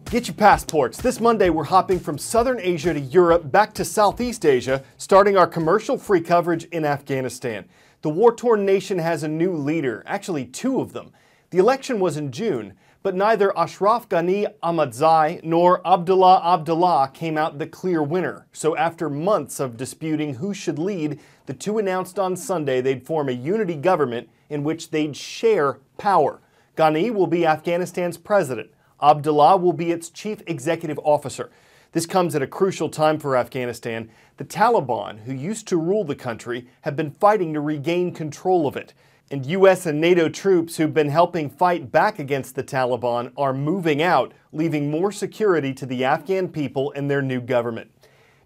Get your passports. This Monday, we're hopping from Southern Asia to Europe, back to Southeast Asia, starting our commercial-free coverage in Afghanistan. The war-torn nation has a new leader, actually two of them. The election was in June, but neither Ashraf Ghani Ahmadzai nor Abdullah Abdullah came out the clear winner. So after months of disputing who should lead, the two announced on Sunday they'd form a unity government in which they'd share power. Ghani will be Afghanistan's president. Abdullah will be its chief executive officer. This comes at a crucial time for Afghanistan. The Taliban, who used to rule the country, have been fighting to regain control of it. And U.S. and NATO troops who've been helping fight back against the Taliban are moving out, leaving more security to the Afghan people and their new government.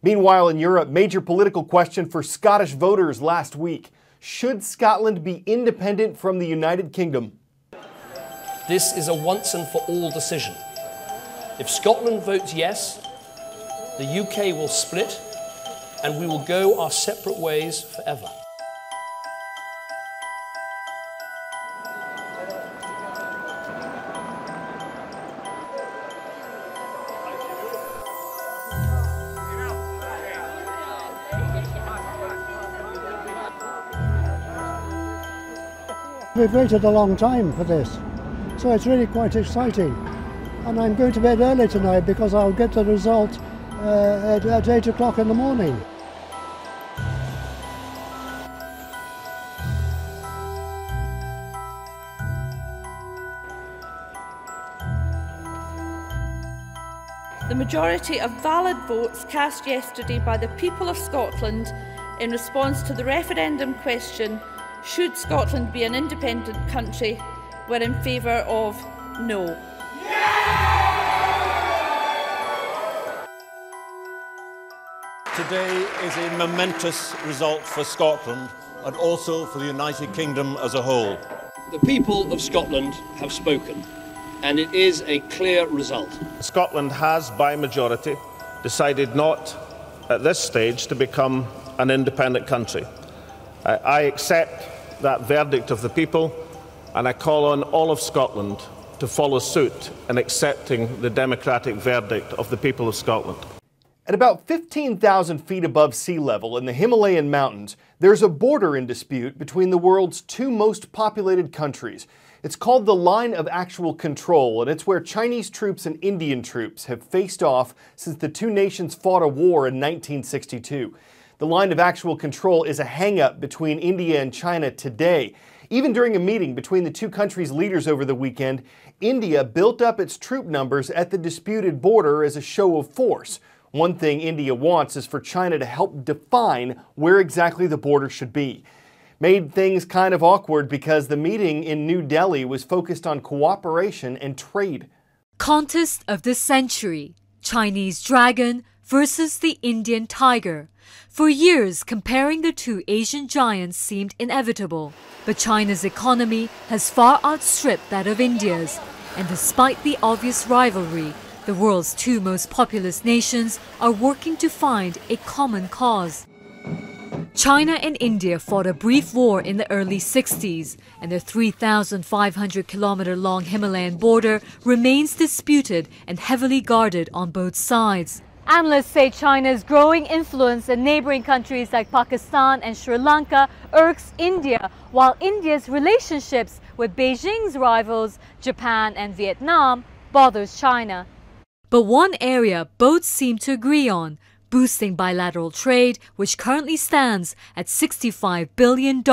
Meanwhile, in Europe, major political question for Scottish voters last week. Should Scotland be independent from the United Kingdom? This is a once-and-for-all decision. If Scotland votes yes, the UK will split and we will go our separate ways forever. We've waited a long time for this. So it's really quite exciting. And I'm going to bed early tonight because I'll get the result at 8 o'clock in the morning. The majority of valid votes cast yesterday by the people of Scotland in response to the referendum question, should Scotland be an independent country, were in favour of no. Today is a momentous result for Scotland and also for the United Kingdom as a whole. The people of Scotland have spoken, and it is a clear result. Scotland has, by majority, decided not, at this stage, to become an independent country. I accept that verdict of the people, and I call on all of Scotland to follow suit in accepting the democratic verdict of the people of Scotland. At about 15,000 feet above sea level in the Himalayan mountains, there's a border in dispute between the world's two most populated countries. It's called the Line of Actual Control, and it's where Chinese troops and Indian troops have faced off since the two nations fought a war in 1962. The Line of Actual Control is a hang-up between India and China today. Even during a meeting between the two countries' leaders over the weekend, India built up its troop numbers at the disputed border as a show of force. One thing India wants is for China to help define where exactly the border should be. Made things kind of awkward because the meeting in New Delhi was focused on cooperation and trade. Contest of the century: Chinese dragon versus the Indian tiger. For years, comparing the two Asian giants seemed inevitable. But China's economy has far outstripped that of India's. And despite the obvious rivalry, the world's two most populous nations are working to find a common cause. China and India fought a brief war in the early 60s, and the 3,500-kilometer-long Himalayan border remains disputed and heavily guarded on both sides. Analysts say China's growing influence in neighboring countries like Pakistan and Sri Lanka irks India, while India's relationships with Beijing's rivals, Japan and Vietnam, bothers China. But one area both seem to agree on: boosting bilateral trade, which currently stands at $65 billion.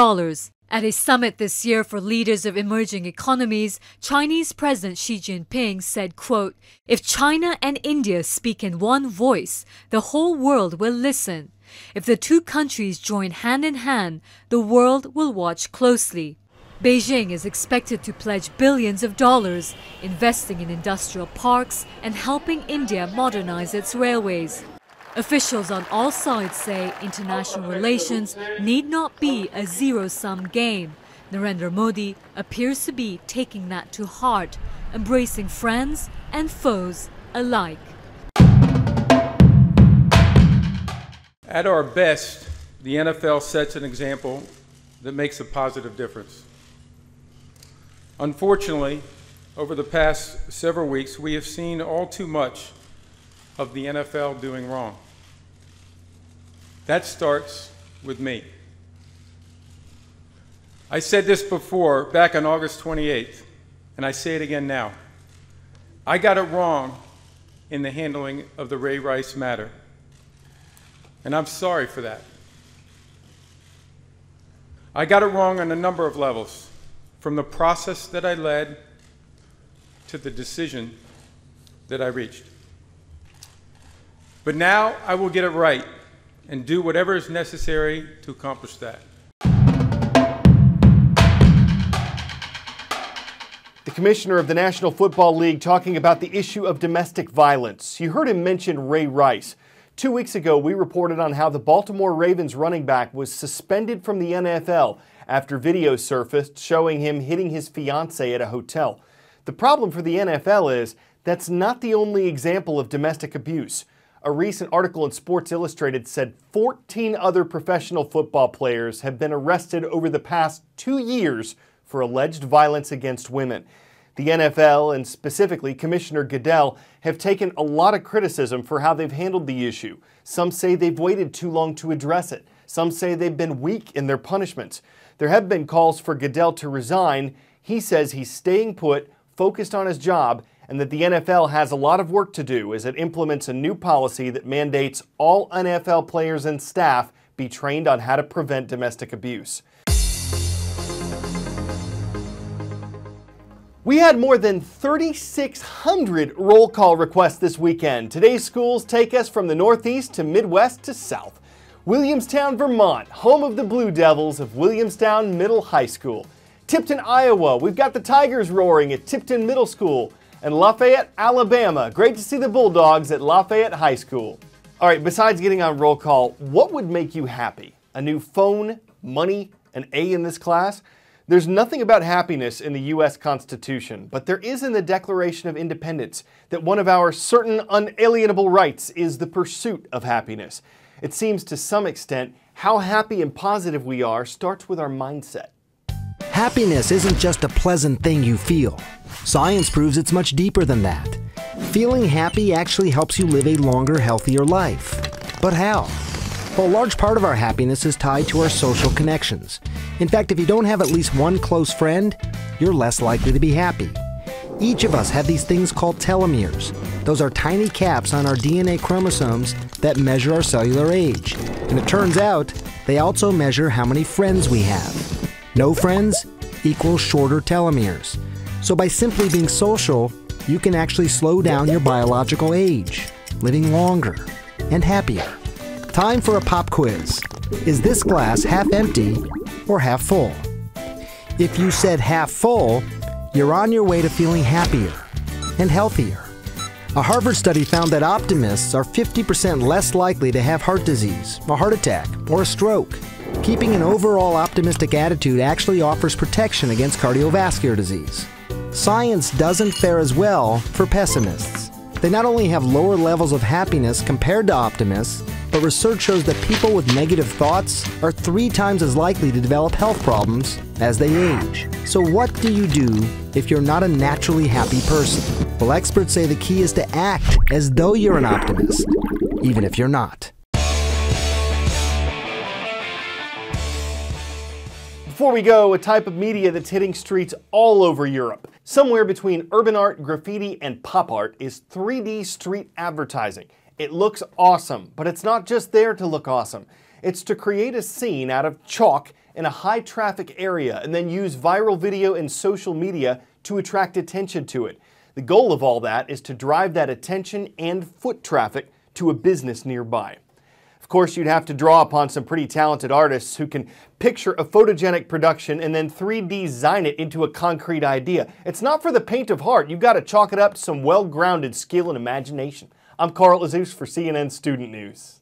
At a summit this year for leaders of emerging economies, Chinese President Xi Jinping said, quote, "If China and India speak in one voice, the whole world will listen. If the two countries join hand in hand, the world will watch closely." Beijing is expected to pledge billions of dollars, investing in industrial parks and helping India modernize its railways. Officials on all sides say international relations need not be a zero-sum game. Narendra Modi appears to be taking that to heart, embracing friends and foes alike. At our best, the NFL sets an example that makes a positive difference. Unfortunately, over the past several weeks, we have seen all too much of the NFL doing wrong. That starts with me. I said this before, back on August 28th, and I say it again now. I got it wrong in the handling of the Ray Rice matter, and I'm sorry for that. I got it wrong on a number of levels, from the process that I led to the decision that I reached. But now I will get it right and do whatever is necessary to accomplish that. The commissioner of the National Football League talking about the issue of domestic violence. You heard him mention Ray Rice. 2 weeks ago, we reported on how the Baltimore Ravens running back was suspended from the NFL after videos surfaced showing him hitting his fiancée at a hotel. The problem for the NFL is that's not the only example of domestic abuse. A recent article in Sports Illustrated said 14 other professional football players have been arrested over the past 2 years for alleged violence against women. The NFL, and specifically Commissioner Goodell, have taken a lot of criticism for how they've handled the issue. Some say they've waited too long to address it. Some say they've been weak in their punishments. There have been calls for Goodell to resign. He says he's staying put, focused on his job, and that the NFL has a lot of work to do as it implements a new policy that mandates all NFL players and staff be trained on how to prevent domestic abuse. We had more than 3,600 roll call requests this weekend. Today's schools take us from the Northeast to Midwest to South. Williamstown, Vermont, home of the Blue Devils of Williamstown Middle High School. Tipton, Iowa, we've got the Tigers roaring at Tipton Middle School. And Lafayette, Alabama, great to see the Bulldogs at Lafayette High School. All right, besides getting on roll call, what would make you happy? A new phone, money, an A in this class? There's nothing about happiness in the U.S. Constitution, but there is in the Declaration of Independence that one of our certain unalienable rights is the pursuit of happiness. It seems to some extent how happy and positive we are starts with our mindset. Happiness isn't just a pleasant thing you feel. Science proves it's much deeper than that. Feeling happy actually helps you live a longer, healthier life. But how? Well, a large part of our happiness is tied to our social connections. In fact, if you don't have at least one close friend, you're less likely to be happy. Each of us have these things called telomeres. Those are tiny caps on our DNA chromosomes that measure our cellular age. And it turns out, they also measure how many friends we have. No friends equals shorter telomeres. So by simply being social, you can actually slow down your biological age, living longer and happier. Time for a pop quiz. Is this glass half empty or half full? If you said half full, you're on your way to feeling happier and healthier. A Harvard study found that optimists are 50% less likely to have heart disease, a heart attack, or a stroke. Keeping an overall optimistic attitude actually offers protection against cardiovascular disease. Science doesn't fare as well for pessimists. They not only have lower levels of happiness compared to optimists, but research shows that people with negative thoughts are 3 times as likely to develop health problems as they age. So what do you do if you're not a naturally happy person? Well, experts say the key is to act as though you're an optimist, even if you're not. Before we go, a type of media that's hitting streets all over Europe. Somewhere between urban art, graffiti, and pop art is 3D street advertising. It looks awesome, but it's not just there to look awesome. It's to create a scene out of chalk in a high traffic area and then use viral video and social media to attract attention to it. The goal of all that is to drive that attention and foot traffic to a business nearby. Of course, you'd have to draw upon some pretty talented artists who can picture a photogenic production and then 3D design it into a concrete idea. It's not for the paint of heart. You've got to chalk it up to some well-grounded skill and imagination. I'm Carl Azus for CNN Student News.